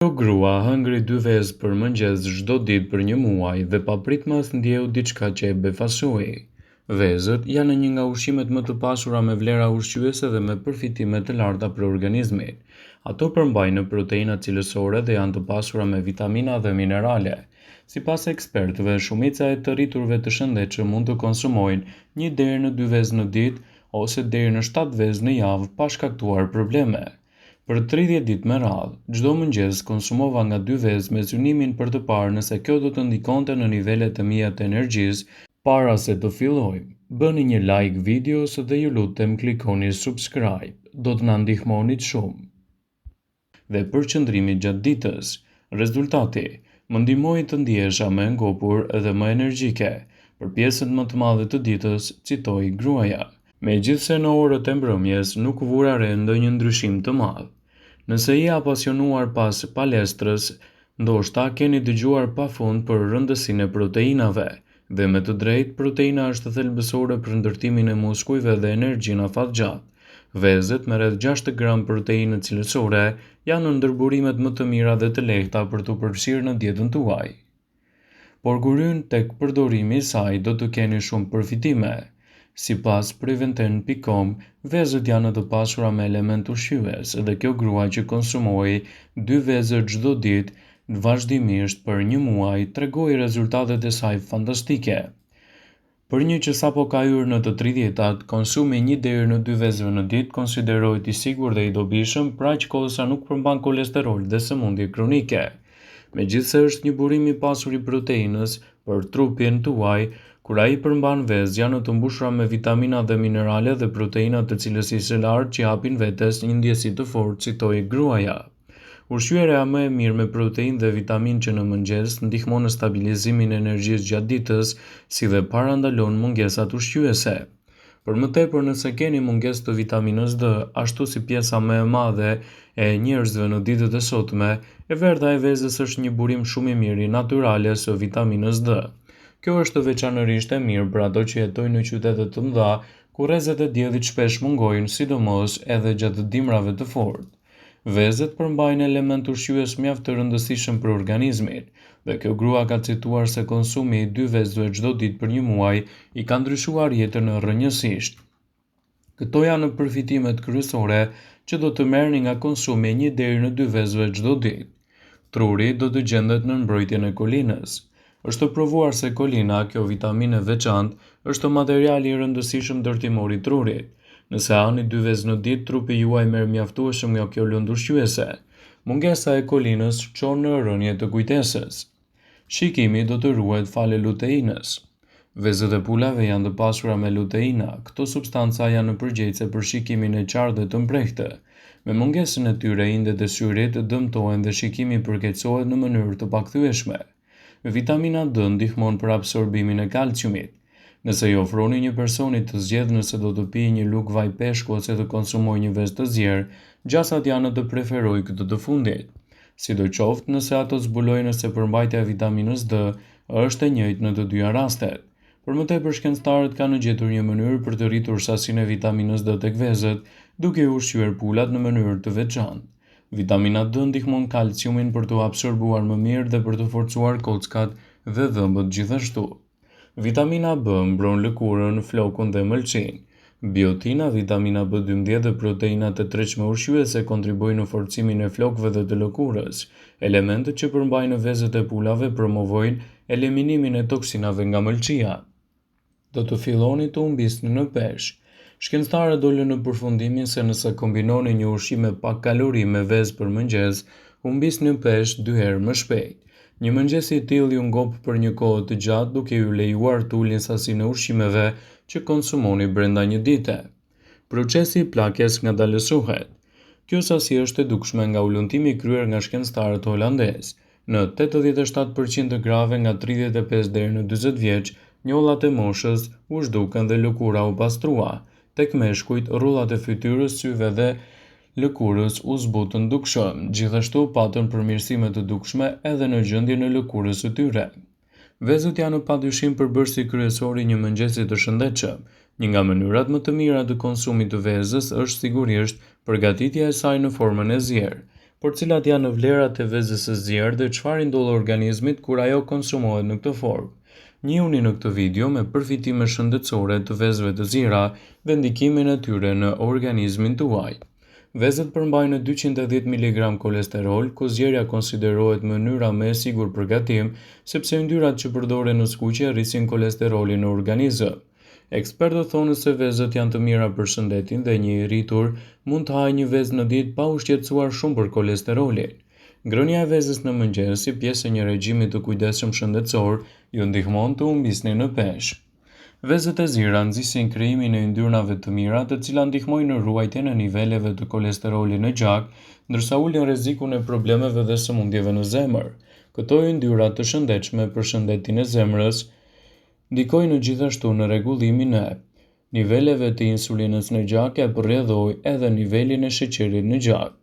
Kjo grua hëngri 2 vezë për mëngjes çdo ditë për 1 muaj dhe papritmas ndjeu diçka që e befasoi. Vezët janë një nga ushqimet më të pasura me vlera ushqyese dhe me përfitime të larta për organizmin. Ato përmbajnë proteina cilësore dhe janë të pasura me vitamina dhe minerale. Sipas ekspertëve, shumica e të rriturve të shëndetshëm mund të konsumojnë 1 deri në 2 vezë në ditë ose deri në 7 vezë në javë pa shkaktuar probleme. Për 30 ditë me radhë, çdo mëngjes konsumova nga 2 vezë me synimin për të parë nëse kjo do të ndikonte në nivelet e mia të energjisë para se të fillojmë. Bëni një like videos dhe ju lutem klikoni subscribe, do të na ndihmonit shumë. Dhe për qëndrimin gjatë ditës, rezultati më ndihmoi të ndihesha më e ngopur dhe më energjike. Për pjesën më të madhe të ditës, citoi gruaja. Megjithse në orët e mbrëmjes nuk vura re ndonjë ndryshim të madh. Nëse je apasionuar pas palestrës, ndoshta keni dëgjuar pafund për rëndësinë e proteinave, dhe me të drejtë proteina është thelbësore për ndërtimin e muskujve dhe energjinë afatgjatë. Vezët me rreth 6 gram proteinë cilësore janë ndërburimet më të mira dhe të lehta për t'u përfshirë në dietën tuaj. Por kur hyn tek përdorimi i saj do të keni shumë përfitime. Sipas Preventen.com, vezët janë të pasura me element ushqyes dhe kjo grua që konsumoi 2 vezë çdo ditë vazhdimisht për 1 muaj tregoi rezultatet e saj fantastike. Për një që sapo ka hyrë në të 30-tat, konsumi 1 deri në 2 vezëve në ditë konsiderohet i sigurt dhe i dobishëm, pra aq kohë sa nuk përmban kolesterol dhe sëmundje kronike. Megjithse është një burim i pasur i proteinës për trupin tuaj, kur ai përmban vezë janë të mbushura me vitamina dhe minerale dhe proteina të cilësisë së lartë që japin vetes një ndjesi të fortë, citoi gruaja. Ushqyerja më e mirë me proteinë dhe vitaminë që në mëngjes ndihmon në stabilizimin e energjisë gjatë ditës, si dhe parandalon mungesat ushqyese. Për më tepër, nëse keni mungesë të vitaminës D, ashtu si pjesa më e madhe e njerëzve në ditët e sotme, e verdha e vezës është një burim shumë i mirë i natyrale së vitaminës D. Kjo është veçanërisht e mirë për ato që jetojnë në qytete të mëdha, ku rrezet e diellit shpesh mungojnë, sidomos edhe gjatë dimrave të fortë. Vezët përmbajnë element ushqyes mjaft të rëndësishëm për organizmin, dhe kjo grua ka cituar se konsumi i 2 vezëve çdo ditë për 1 muaj i ka ndryshuar jetën rrënjësisht. Këto janë përfitimet kryesore që do të merrni nga konsumi 1 deri në 2 vezëve çdo ditë. Truri do të gjendet në mbrojtjen e kolinës. Është provuar se kolina, kjo vitaminë e veçantë, është materiali i rëndësishëm ndërtimor i trurit. Nëse hani 2 vezë në ditë, trupi juaj merr mjaftueshëm nga kjo lëndë ushqyese. Mungesa e kolinës çon në rënje të kujtesës. Shikimi do të ruhet fale luteinës. Vezët e pulave janë të pasura me luteina. Këto substanca janë përgjegjëse për shikimin e qartë dhe të mprehtë. Me mungesën e tyre, indet e syrit dëmtohen dhe shikimi përkeqësohet në mënyrë të pakthyeshme. Vitamina D ndihmon për absorbimin e kalciumit. Nëse i ofroni një personi të zgjedhë nëse do të pijë një lugë vaj peshku ose të konsumojë një vezë të zjerë, gjasat janë të preferoj këtë të fundit. Sidoqoftë, nëse ato zbulojnë se përmbajtja e vitaminës D është e njëjtë në të dyja rastet. Për më tepër, shkencëtarët kanë gjetur një mënyrë për të rritur sasinë e vitaminës D tek vezët, duke i ushqyer pulat në mënyrë të veçantë. Vitamina D ndihmon kalciumin për të absorbuar më mirë dhe për të forcuar kockat dhe dhëmbët gjithashtu. Vitamina B mbron lëkurën, flokun dhe mëlçin. Biotina, vitamina B12 dhe proteinat e tërshme ushqyese kontribuojnë në forcimin e flokëve dhe të lëkurës. Elementët që përmbajnë vezët e pulave promovojnë eliminimin e toksinave nga mëlçia. Do të filloni të humbisni në peshë. Shkencëtarët dolën në përfundimin se nëse kombinoni një ushqim me pak kalori me vezë për mëngjes, humbisni peshë 2 herë më shpejt. Një mëngjes i tillë ju ngop për një kohë të gjatë duke ju lejuar të ulni sasinë e ushqimeve që konsumoni brenda një dite. Procesi i plakjes ngadalësohet. Kjo sasi është e dukshme nga ullëntimi kryer nga shkencëtarët holandezë. Në 87% të grave nga 35 deri në 40 vjeç, njollat e moshës u zhduken dhe lëkura u pastrua. Tek meshkujt, rrullat e fytyrës, syve dhe lëkurës u zbutën dukshëm, gjithashtu patën përmirësime të dukshme edhe në gjendjen e lëkurës së tyre. Vezët janë padyshim përbërësi kryesor i një mëngjesi të shëndetshëm. Një nga mënyrat më të mira të konsumit të vezës është sigurisht përgatitja e saj në formën e zjerë. por cilat janë vlerat e vezës së zjerë dhe çfarë ndodh organizmit kur ajo konsumohet në këtë formë. Njihuni në këtë video me përfitime shëndetësore të vezëve të zjera dhe ndikimin e tyre në organizmin tuaj. Vezët përmbajnë 210 mg kolesterol, ku zjerja konsiderohet mënyra më e sigurt për gatim, sepse yndyrrat që përdoren në skuqje rrisin kolesterolin në organizëm. Ekspertët thonë se vezët janë të mira për shëndetin dhe një i rritur mund të hajë një vezë në ditë pa u shqetësuar shumë për kolesterolin. Ngrënia e vezës në mëngjes, si pjesë e një regjimi të kujdesshëm shëndetësor, ju ndihmon të humbisni në peshë. Vezët e zira nxisin krijimin e yndyrnave të mira, të cilat ndihmojnë në ruajtjen e niveleve të kolesterolit në gjak, ndërsa ulin rrezikun e problemeve dhe sëmundjeve në zemër. Këto yndyra të shëndetshme për shëndetin e zemrës ndikojnë gjithashtu në rregullimin e niveleve të insulinës në gjak e përrjedhoj edhe nivelin e sheqerit në gjak.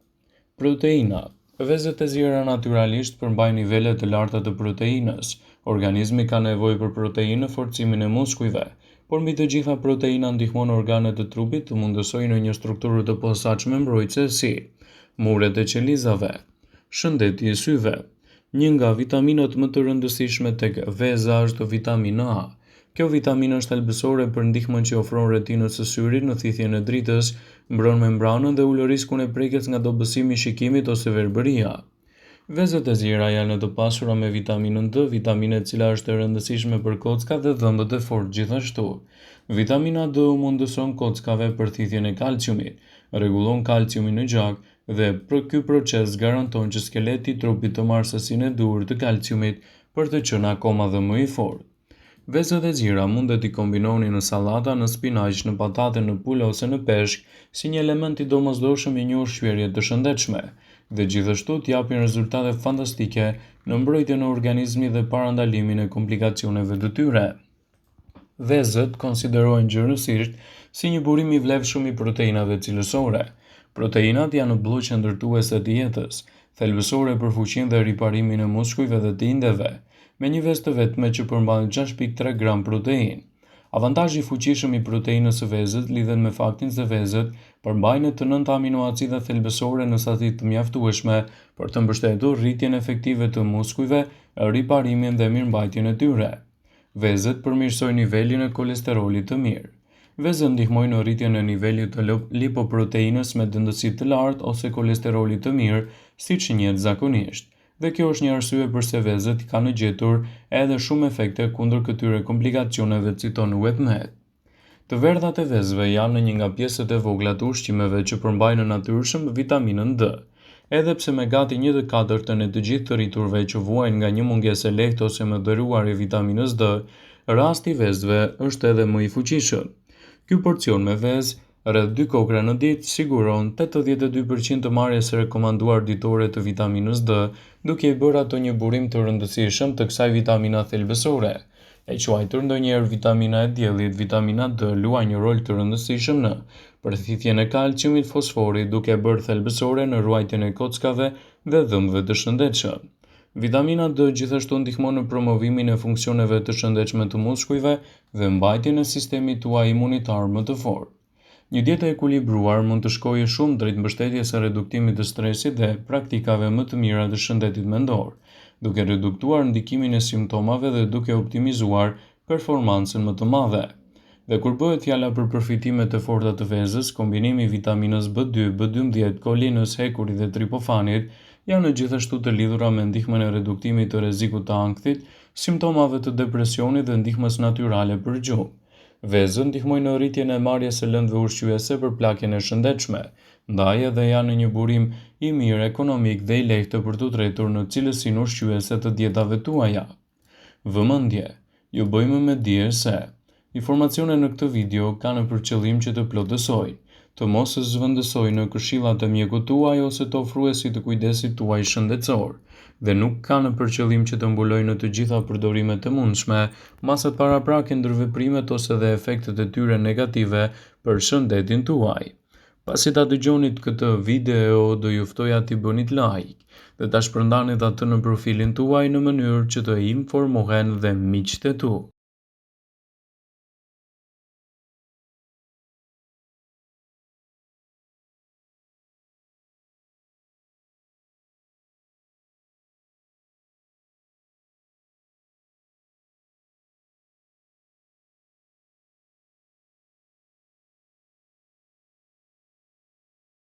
Proteina. Vezët e zjera natyralisht përmbajnë nivele të larta të proteinës. Organizmi ka nevojë për proteinë në forcimin e muskujve, por mbi të gjitha proteina ndihmon organet të trupit të mundësojnë në një strukturë të posaçme mbrojtëse si muret e qelizave. Shëndeti i syve. Një nga vitaminat më të rëndësishme tek veza është vitamina A. Kjo vitaminë është thelbësore për ndihmën që ofron retinës së syrit në thithjen e dritës, mbron membranën dhe ulë riskun e prekjes nga dobësimi i shikimit ose verbëria. Vezët e zjera janë të pasura me vitaminën D, vitaminë e cila është e rëndësishme për kockat dhe dhëmbët e fortë gjithashtu. Vitamina D mundëson kockave për thithjen e kalciumit, rregullon kalciumin në gjak dhe ky proces garanton që skeleti i trupit të marrë sasinë e duhur të kalciumit për të qenë akoma dhe më i fortë. Vezët e zjera mundet i kombinoni në sallata, në spinaq, në patate, në pulë ose në peshk, si një element i domosdoshëm i një ushqyerje të shëndetshme, dhe gjithashtu t'japin rezultate fantastike në mbrojtjen e organizmit dhe parandalimin e komplikacioneve të tyre. Vezët konsiderohen gjërësisht si një burim i vlefshëm i proteinave cilësore. Proteinat janë bllloqe ndërtuese të jetës, thelbësore për fuqinë dhe riparimin e muskujve dhe të indeve, me një vezë të vetme që përmban 6.3 gram protein. Avantazhi i fuqishëm i proteinës së vezët lidhet me faktin se vezët përmbajnë të 9 aminoacida thelbësore në sasi të mjaftueshme për të mbështetur rritjen efektive të muskujve, riparimin dhe mirëmbajtjen e tyre. Vezët përmirësojnë nivelin e kolesterolit të mirë. Vezët ndihmojnë në rritjen e nivelit të lipoproteinës me dëndësi të lartë ose kolesterolit të mirë, siç njihet zakonisht. Dhe kjo është një arsye pse vezët kanë gjetur edhe shumë efekte kundër këtyre komplikacioneve, citon Webmed. Të verdhat e vezëve janë një nga pjesët e vogla të ushqimeve që përmbajnë në natyrshëm vitaminën D. Edhe pse me gati 1/4 e të gjithë të rriturve që vuajnë nga një mungesë e lehtë ose më dhëruar e vitaminës D, rasti i vezëve është edhe më i fuqishëm. Ky porcion me vezë, rreth 2 kokra në ditë, siguron 82% të marrjes së rekomanduar ditore të vitaminës D, duke i bërë ato një burim të rëndësishëm të kësaj vitamina thelbësore. E quajtur ndonjëherë vitamina e diellit, vitamina D luan një rol të rëndësishëm në përthithjen e kalciumit, fosforit, duke bërë thelbësore në ruajtjen e kockave dhe dhëmbëve të shëndetshëm. Vitamina D gjithashtu ndihmon në promovimin e funksioneve të shëndetshme të muskujve dhe mbajtjen e sistemit tuaj imunitar më të fortë. Një dietë e ekuilibruar mund të shkojë shumë drejt mbështetjes së reduktimit të stresit dhe praktikave më të mira të shëndetit mendor, duke reduktuar ndikimin e simptomave dhe duke optimizuar performancën më të madhe. Dhe kur bëhet fjala për përfitimet e forta të vezës, kombinimi i vitaminës B2, B12, kolinës, hekurit dhe tripofanit janë gjithashtu të lidhura me ndihmën e reduktimit të rrezikut të ankthit, simptomave të depresionit dhe ndihmës natyrale për gjumë. Vezët ndihmojnë në rritjen e marrjes së lëndëve ushqyese për plakjen e shëndetshme, ndaj edhe janë një burim i mirë ekonomik dhe i lehtë për t'u tretur në cilësinë ushqyese të dietave tuaja. Vëmendje, ju bëjmë me dije se informacionet në këtë video kanë për qëllim që të plotësojnë, të mos zhvendësojnë në këshillat e mjekut tuaj ose të ofruesit të kujdesit tuaj shëndetësor, dhe nuk kanë për qëllim që të mbulojnë të gjitha përdorimet e mundshme, masat paraprake ndër veprimet ose dhe efektet e tyre negative për shëndetin tuaj. Pasi ta dëgjonit këtë video, do ju ftoja t'i bënit like dhe ta shpërndanit atë në profilin tuaj në mënyrë që të informohen dhe miqtë e tu.